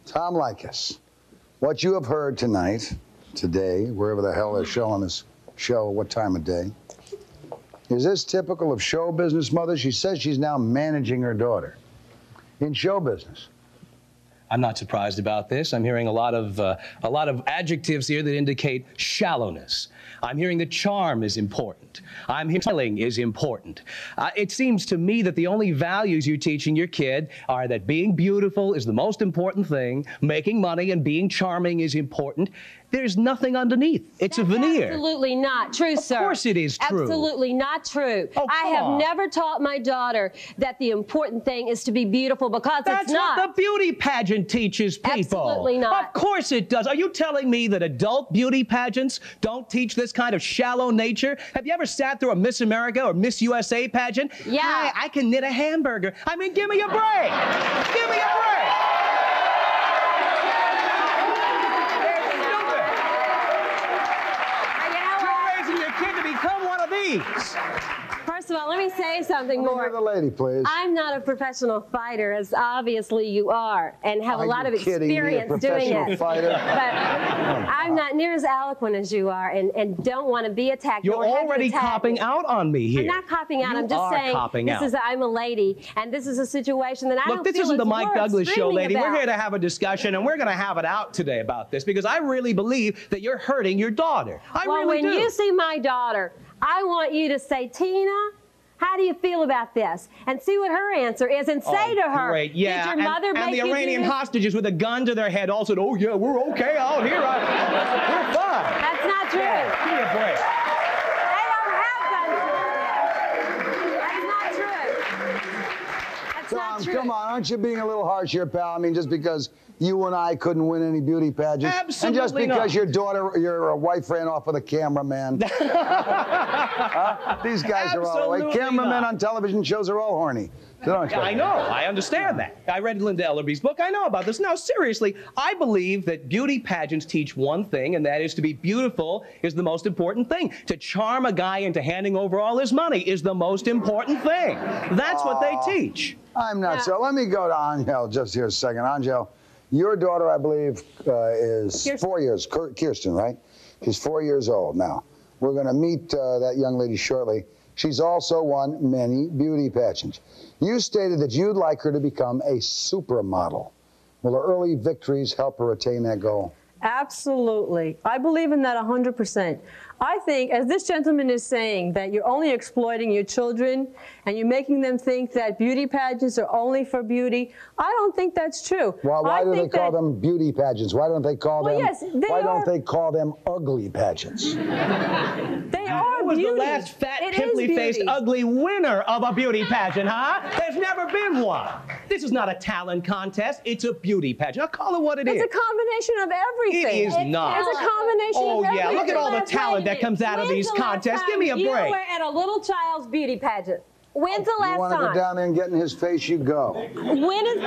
Tom Leykis, what you have heard tonight, today, wherever the hell they're showing this show, what time of day, is this typical of show business, Mother? She says she's now managing her daughter in show business. I'm not surprised about this. I'm hearing a lot of adjectives here that indicate shallowness. I'm hearing that charm is important. I'm hearing smiling is important. It seems to me that the only values you're teaching your kid are that being beautiful is the most important thing, making money and being charming is important. There's nothing underneath. It's a veneer. Absolutely not true, sir. Of course it is true. Absolutely not true. Oh, I have never taught my daughter that the important thing is to be beautiful, because it's not. That's what the beauty pageant teaches people. Absolutely not. Of course it does. Are you telling me that adult beauty pageants don't teach this kind of shallow nature? Have you ever sat through a Miss America or Miss USA pageant? Yeah. Hi, I can knit a hamburger. I mean, give me a break. Give me a break. First of all, let me say something more. The lady, please. I'm not a professional fighter, as obviously you are, and have a lot of experience doing it. Fighter? But I'm not near as eloquent as you are, and don't want to be attacked. You're already copping out on me here. I'm not copping out. I'm just saying I'm a lady, and this is a situation that I don't feel this isn't the Mike Douglas show, lady. About. We're here to have a discussion, and we're going to have it out today about this, because I really believe that you're hurting your daughter. I really do. When you see my daughter, I want you to say, Tina, how do you feel about this? And see what her answer is, and say to her, great. Yeah. Did your mother make you And the Iranian hostages with a gun to their head all said, oh, yeah, we're okay out here. We're fine. That's not true. Yeah, give me a break. They don't have guns to their head. That's not true. That's not true. Come on, aren't you being a little harsh here, pal? I mean, just because you and I couldn't win any beauty pageants. Absolutely And just because not. your wife ran off with a cameraman. These guys are all like cameramen on television shows are all horny. I know. I understand that. I read Linda Ellerby's book. I know about this. Now, seriously, I believe that beauty pageants teach one thing, and that is to be beautiful is the most important thing. To charm a guy into handing over all his money is the most important thing. That's what they teach. I'm not so. Let me go to Angel just here a second. Angel, your daughter, I believe, is Kirsten. 4 years. Kirsten, right? She's 4 years old now. We're going to meet that young lady shortly. She's also won many beauty pageants. You stated that you'd like her to become a supermodel. Will her early victories help her attain that goal? Absolutely. I believe in that 100%. I think, as this gentleman is saying, that you're only exploiting your children and you're making them think that beauty pageants are only for beauty. I don't think that's true. Well, why do they call them beauty pageants? Why don't they call them? Yes, why don't they call them ugly pageants? They are was the last fat, pimply-faced, ugly winner of a beauty pageant, huh? There's never been one. This is not a talent contest. It's a beauty pageant. I'll call it what it is. It's a combination of everything. It is not. It's a combination of everything. Oh, yeah. Look at all the talent that comes out of these contests. Give me a break. You were at a little child's beauty pageant. When's the last time? You want to go down there and get in his face, you go. When is...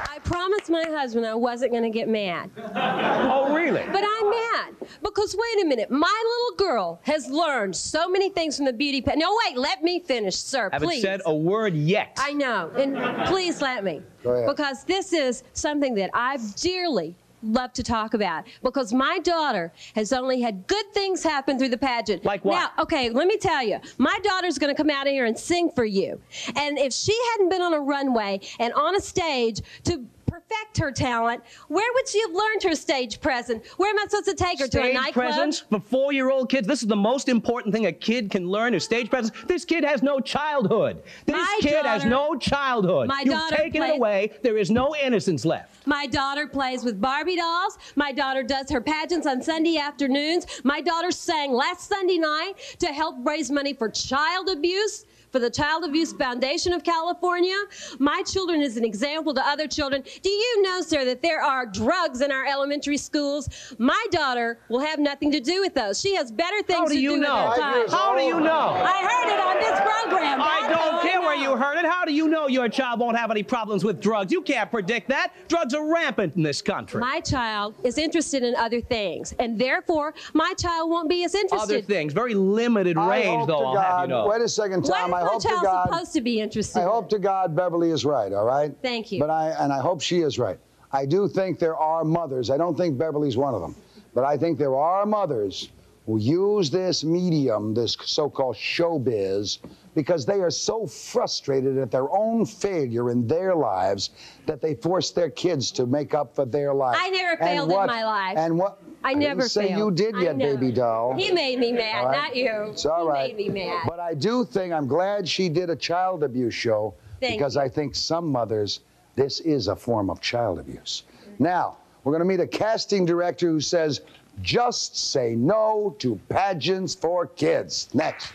I promised my husband I wasn't going to get mad. Oh, really? But I'm mad because, wait a minute, my little girl has learned so many things from the beauty pageant. No, wait, let me finish, sir, Haven't please. said a word yet. I know, and please let me. Go ahead. Because this is something that I dearly love to talk about, because my daughter has only had good things happen through the pageant. Like what? Now, okay, let me tell you, my daughter's going to come out of here and sing for you. And if she hadn't been on a runway and on a stage to perfect her talent, where would she have learned her stage presence? Where am I supposed to take her? To a nightclub? Stage presence for 4-year-old kids. This is the most important thing a kid can learn is stage presence. This kid has no childhood. This kid has no childhood. You've taken it away. There is no innocence left. My daughter plays with Barbie dolls. My daughter does her pageants on Sunday afternoons. My daughter sang last Sunday night to help raise money for child abuse, for the Child Abuse Foundation of California. My children is an example to other children. Do you know, sir, that there are drugs in our elementary schools? My daughter will have nothing to do with those. She has better things to do with her time. How do you know? I heard it on this program. I don't care where you heard it. How do you know your child won't have any problems with drugs? You can't predict that. Drugs are rampant in this country. My child is interested in other things, and therefore my child won't be as interested. Other things, very limited range, though, I'll have you know. Wait a second, Tom. When I is hope my to child God. supposed to be interested? I hope to God Beverly is right. All right. Thank you. But I hope she is right. I do think there are mothers. I don't think Beverly's one of them, but I think there are mothers who use this medium, this so-called showbiz, because they are so frustrated at their own failure in their lives that they force their kids to make up for their life. I never failed in my life. And what? I never didn't say failed. you did yet, baby doll. He made me mad, All right? not you. It's all right. He made me mad. But I do think, I'm glad she did a child abuse show, because I think some mothers, this is a form of child abuse. Now, we're going to meet a casting director who says, just say no to pageants for kids. Next.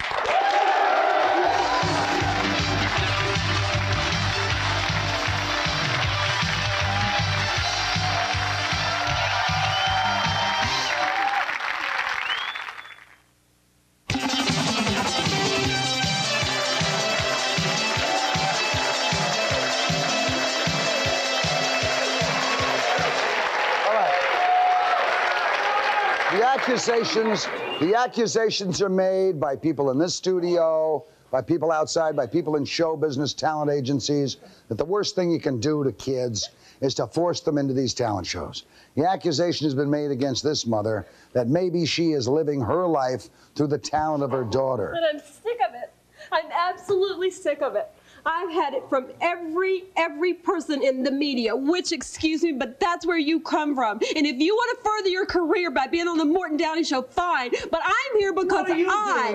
The accusations are made by people in this studio, by people outside, by people in show business, talent agencies, that the worst thing you can do to kids is to force them into these talent shows. The accusation has been made against this mother that maybe she is living her life through the talent of her daughter. But I'm sick of it. I'm absolutely sick of it. I've had it from every person in the media, which, excuse me, but that's where you come from. And if you want to further your career by being on the Morton Downey show, fine. But I'm here because I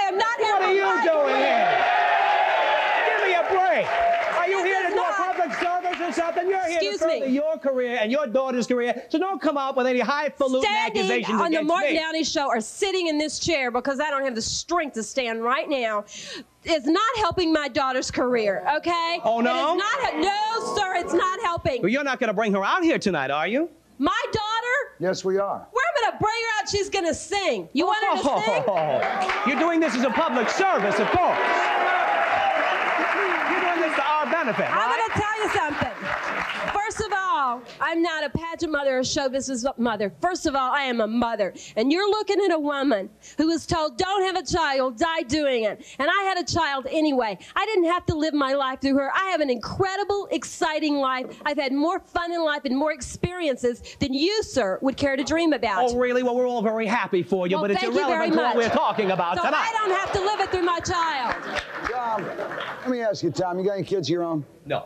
am not here. What are you doing here? Give me a break. Are you here to do a public service or something? You're here to further your career and your daughter's career. So don't come up with any highfalutin accusations Standing on the Morton me. Downey show or sitting in this chair because I don't have the strength to stand right now is not helping my daughter's career, okay? Oh, no? It is not, no, sir, it's not helping. Well, you're not going to bring her out here tonight, are you? My daughter? Yes, we are. We're going to bring her out. She's going to sing. You want her to sing? You're doing this as a public service, of course. You're doing this to our benefit, right? I'm going to tell you something. First of all, I'm not a pageant mother or a show business mother. First of all, I am a mother. And you're looking at a woman who was told, don't have a child, die doing it. And I had a child anyway. I didn't have to live my life through her. I have an incredible, exciting life. I've had more fun in life and more experiences than you, sir, would care to dream about. Oh, really? Well, we're all very happy for you, Well, but it's thank you irrelevant to very what we're much. talking about So tonight. I don't have to live it through my child. Tom, let me ask you, Tom, you got any kids of your own? No.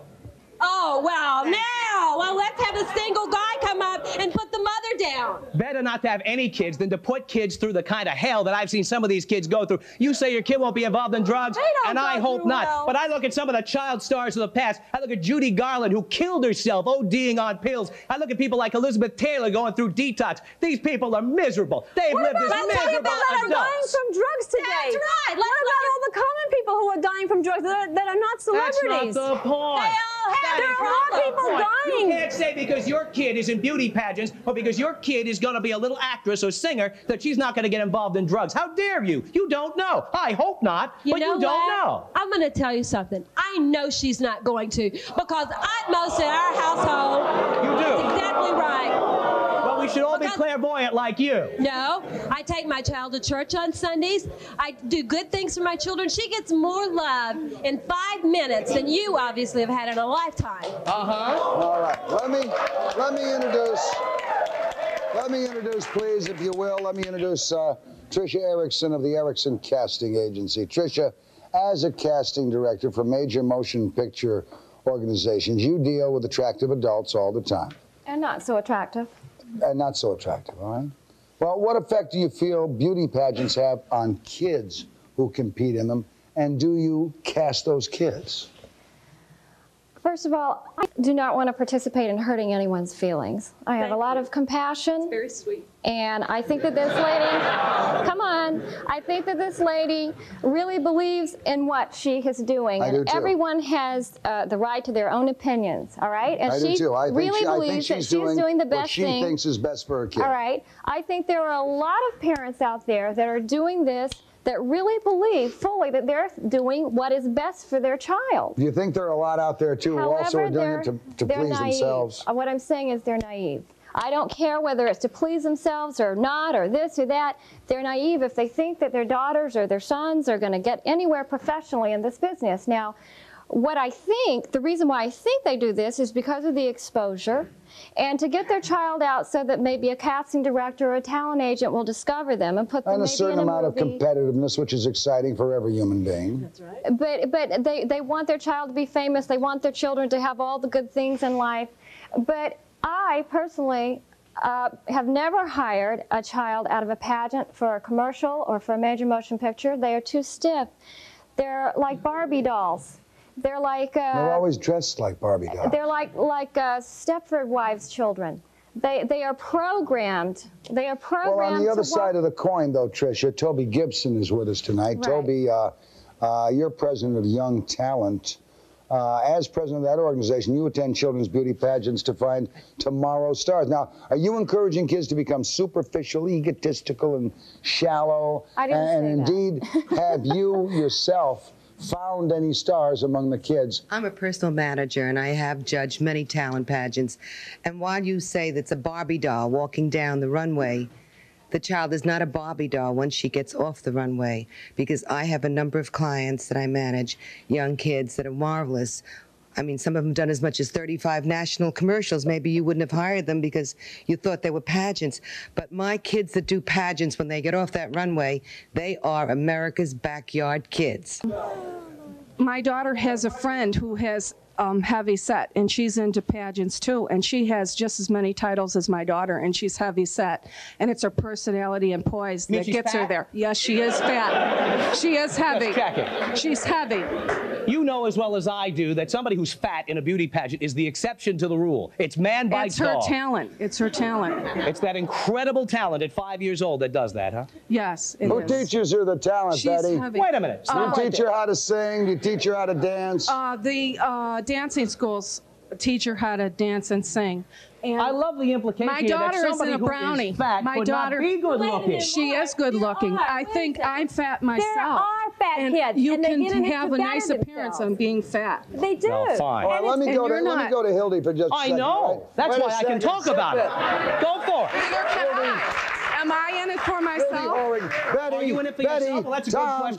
Oh, well, now, well, let's have a single guy come up and put the mother down. Better not to have any kids than to put kids through the kind of hell that I've seen some of these kids go through. You say your kid won't be involved in drugs, and I hope not. hell. But I look at some of the child stars of the past. I look at Judy Garland, who killed herself ODing on pills. I look at people like Elizabeth Taylor going through detox. These people are miserable. They've lived as miserable That are dying adults. from drugs today. That's right. What about all the common people who are dying from drugs that are not celebrities? That's not the point. They all have There it. are people dying. You can't say because your kid is in beauty pageants or because your kid is going to be a little actress or singer that she's not going to get involved in drugs. How dare you? You don't know. I hope not, but you don't know. I'm going to tell you something. I know she's not going to because utmost in our household. You do. That's exactly right. Well, we should all be clairvoyant like you. No, I take my child to church on Sundays. I do good things for my children. She gets more love in 5 minutes than you obviously have had in a lifetime. All right, let me introduce, please, if you will, let me introduce Tricia Erickson of the Erickson Casting Agency. Tricia, as a casting director for major motion picture organizations, you deal with attractive adults all the time. And not so attractive. And not so attractive, all right? Well, what effect do you feel beauty pageants have on kids who compete in them, and do you cast those kids? First of all, I do not want to participate in hurting anyone's feelings. I have a lot of compassion. Very sweet. And I think that this lady, come on, I think that this lady really believes in what she is doing. I do too. Everyone has the right to their own opinions, all right? And I she do too. I really believes that she's doing the best what she thing. thinks is best for her kid. All right. I think there are a lot of parents out there that are doing this that really believe fully that they're doing what is best for their child. Do you think there are a lot out there, too, who also are doing it to please naive. themselves? What I'm saying is they're naive. I don't care whether it's to please themselves or not, or this or that. They're naive if they think that their daughters or their sons are going to get anywhere professionally in this business. Now, what I think, the reason why I think they do this is because of the exposure and to get their child out so that maybe a casting director or a talent agent will discover them and put them and a certain amount of competitiveness, which is exciting for every human being. That's right. But they want their child to be famous. They want their children to have all the good things in life. But I personally have never hired a child out of a pageant for a commercial or for a major motion picture. They are too stiff. They're like Barbie dolls. They're like they're always dressed like Barbie dolls. They're like Stepford Wives' children. They are programmed. They are programmed. Well, on the other side of the coin, though, Tricia, Toby Gibson is with us tonight. Right. Toby, you're president of Young Talent. As president of that organization, you attend children's beauty pageants to find tomorrow's stars. Now, are you encouraging kids to become superficial, egotistical, and shallow? I didn't say that. Indeed, have you yourself found any stars among the kids? I'm a personal manager, and I have judged many talent pageants. And while you say that's a Barbie doll walking down the runway, the child is not a Barbie doll once she gets off the runway, because I have a number of clients that I manage, young kids that are marvelous. I mean, some of them done as much as 35 national commercials. Maybe you wouldn't have hired them because you thought they were pageants. But my kids that do pageants, when they get off that runway, they are America's backyard kids. My daughter has a friend who has heavy set, and she's into pageants too, and she has just as many titles as my daughter, and she's heavy set, and it's her personality and poise that gets her there. Yes, she is fat. She is heavy. Just checking. She's heavy. You know as well as I do that somebody who's fat in a beauty pageant is the exception to the rule. It's man bites dog. It's her talent. It's her talent. It's that incredible talent at 5 years old that does that, huh? Yes, it Who is. teaches her the talent, She's Betty? heavy. Wait a minute. Do you teach her how to sing? Do you teach her how to dance? The dancing schools teach her how to dance and sing. And I love the implication my daughter that is somebody in a brownie. who is fat My could daughter, not be good looking. she is good looking. I think I'm fat myself. There are fat and kids, you and they can get in it have to a nice better appearance themselves. on being fat. They do. Well, fine. All right, let me go to Hildy for just a I second. know. Right? That's Wait a why I can second. talk about it. Go for it. Neither can I. Am I in it for myself? Betty, Are you in it for Betty, yourself? Well, that's a good Tom, question.